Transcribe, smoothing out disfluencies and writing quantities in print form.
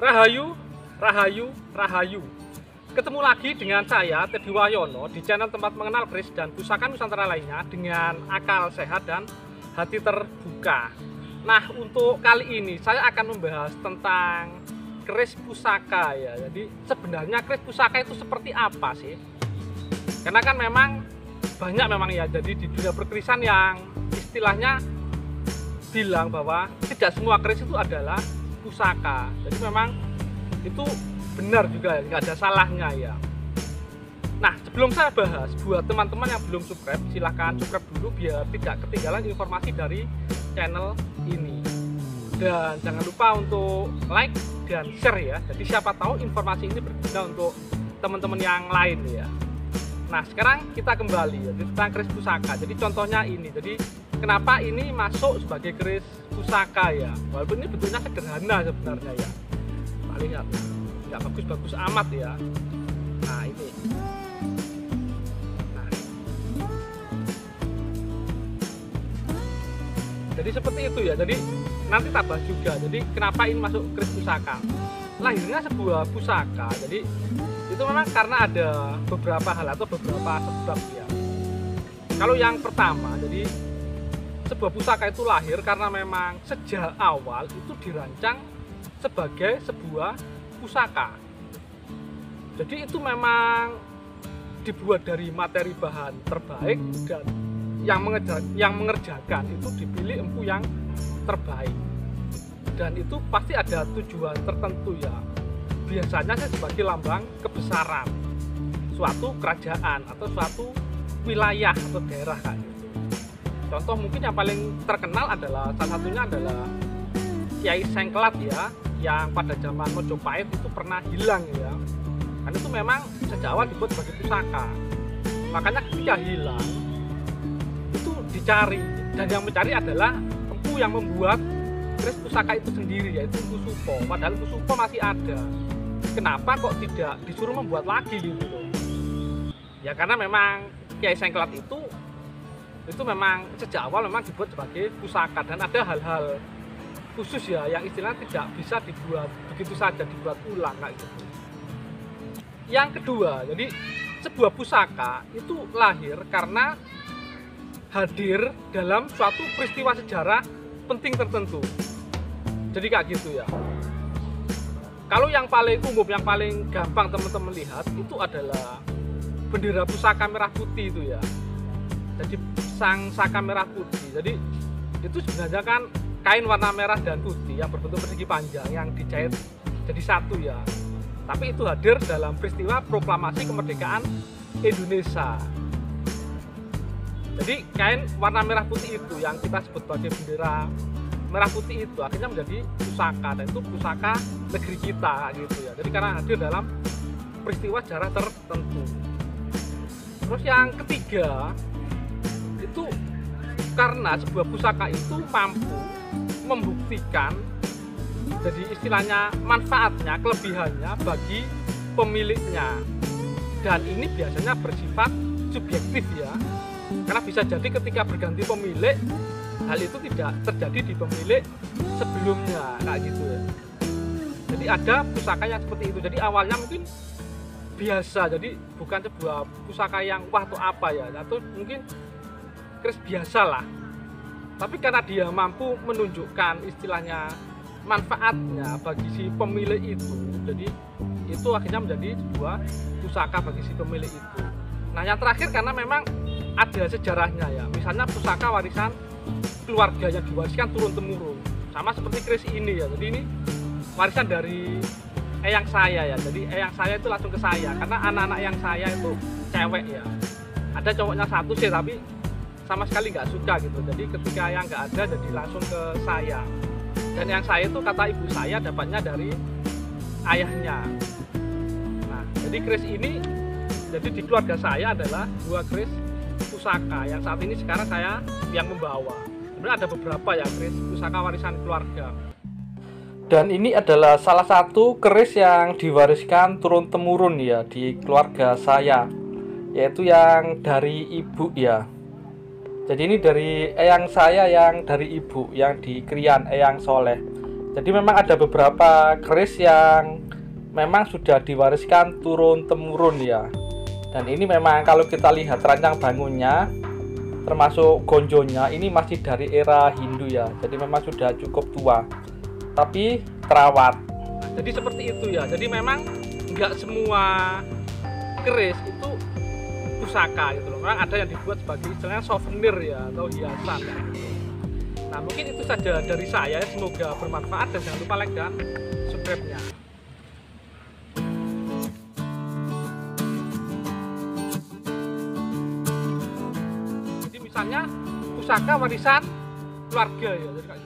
Rahayu, Rahayu, Rahayu. Ketemu lagi dengan saya, Teddy Wahyono, di channel tempat mengenal keris dan pusaka Nusantara lainnya dengan akal sehat dan hati terbuka. Nah, untuk kali ini saya akan membahas tentang keris pusaka ya. Jadi sebenarnya keris pusaka itu seperti apa sih? Karena kan memang banyak memang ya, jadi di dunia perkerisan yang istilahnya bilang bahwa tidak semua keris itu adalah pusaka. Jadi memang itu benar juga, nggak ada salahnya ya. Nah, sebelum saya bahas, buat teman-teman yang belum subscribe, silahkan subscribe dulu biar tidak ketinggalan informasi dari channel ini. Dan jangan lupa untuk like dan share ya. Jadi siapa tahu informasi ini berguna untuk teman-teman yang lain ya. Nah, sekarang kita kembali ya tentang keris pusaka. Jadi contohnya ini. Jadi kenapa ini masuk sebagai keris pusaka ya? Walaupun ini bentuknya sederhana sebenarnya ya. Lihat, nggak bagus-bagus amat ya. Nah ini, nah. Jadi seperti itu ya. Jadi nanti tak bahas juga. Jadi kenapa ini masuk keris pusaka? Lahirnya sebuah pusaka. Jadi itu memang karena ada beberapa hal atau beberapa sebab ya. Kalau yang pertama, jadi sebuah pusaka itu lahir karena memang sejak awal itu dirancang sebagai sebuah pusaka. Jadi itu memang dibuat dari materi bahan terbaik dan yang mengerjakan itu dipilih empu yang terbaik. Dan itu pasti ada tujuan tertentu ya. Biasanya sebagai lambang kebesaran suatu kerajaan atau suatu wilayah atau daerah kayak gitu. Contoh mungkin yang paling terkenal adalah salah satunya adalah Kiai Sengkelat ya, yang pada zaman Mojopahit itu pernah hilang ya. Karena itu memang sejak awal dibuat sebagai pusaka. Makanya ketika hilang itu dicari, dan yang mencari adalah empu yang membuat keris pusaka itu sendiri, yaitu Empu Supo. Padahal Empu Supo masih ada. Kenapa kok tidak disuruh membuat lagi gitu loh? Ya karena memang Kiai Sengkelat itu memang sejak awal memang dibuat sebagai pusaka, dan ada hal-hal khusus ya yang istilahnya tidak bisa dibuat begitu saja, dibuat ulang kayak gitu. Yang kedua, jadi sebuah pusaka itu lahir karena hadir dalam suatu peristiwa sejarah penting tertentu. Jadi kayak gitu ya. Kalau yang paling umum, yang paling gampang teman-teman lihat itu adalah bendera pusaka merah putih itu ya. Jadi sang saka merah putih. Jadi itu sebenarnya kan kain warna merah dan putih yang berbentuk persegi panjang yang dijahit jadi satu ya. Tapi itu hadir dalam peristiwa proklamasi kemerdekaan Indonesia. Jadi kain warna merah putih itu yang kita sebut sebagai bendera merah putih itu akhirnya menjadi pusaka, dan itu pusaka negeri kita gitu ya. Jadi karena hadir dalam peristiwa sejarah tertentu. Terus yang ketiga itu karena sebuah pusaka itu mampu membuktikan, jadi istilahnya manfaatnya, kelebihannya bagi pemiliknya, dan ini biasanya bersifat subjektif ya, karena bisa jadi ketika berganti pemilik hal itu tidak terjadi di pemilik sebelumnya kayak gitu ya. Jadi ada pusaka yang seperti itu. Jadi awalnya mungkin biasa, jadi bukan sebuah pusaka yang wah atau apa ya, atau mungkin keris biasa lah. Tapi karena dia mampu menunjukkan istilahnya manfaatnya bagi si pemilik itu, jadi itu akhirnya menjadi sebuah pusaka bagi si pemilik itu. Nah yang terakhir karena memang ada sejarahnya ya, misalnya pusaka warisan keluarga yang diwariskan turun-temurun, sama seperti keris ini ya. Jadi ini warisan dari eyang saya ya, jadi eyang saya itu langsung ke saya, karena anak-anak yang saya itu cewek ya, ada cowoknya satu sih tapi sama sekali nggak suka gitu. Jadi ketika yang nggak ada jadi langsung ke saya, dan yang saya itu kata ibu saya dapatnya dari ayahnya. Nah jadi keris ini jadi di keluarga saya adalah dua keris pusaka yang saat ini sekarang saya yang membawa. Sebenarnya ada beberapa ya keris pusaka warisan keluarga, dan ini adalah salah satu keris yang diwariskan turun temurun ya di keluarga saya, yaitu yang dari ibu ya. Jadi ini dari eyang saya yang dari ibu, yang di Krian, Eyang Soleh. Jadi memang ada beberapa keris yang memang sudah diwariskan turun temurun ya. Dan ini memang kalau kita lihat rancang bangunnya, termasuk gonjonya, ini masih dari era Hindu ya. Jadi memang sudah cukup tua, tapi terawat. Nah, jadi seperti itu ya. Jadi memang nggak semua keris itu pusaka gitu loh. Memang ada yang dibuat sebagai istilahnya souvenir ya, atau hiasan ya, gitu. Nah, mungkin itu saja dari saya. Semoga bermanfaat dan jangan lupa like dan subscribe-nya. Jadi misalnya pusaka warisan keluarga ya. Jadi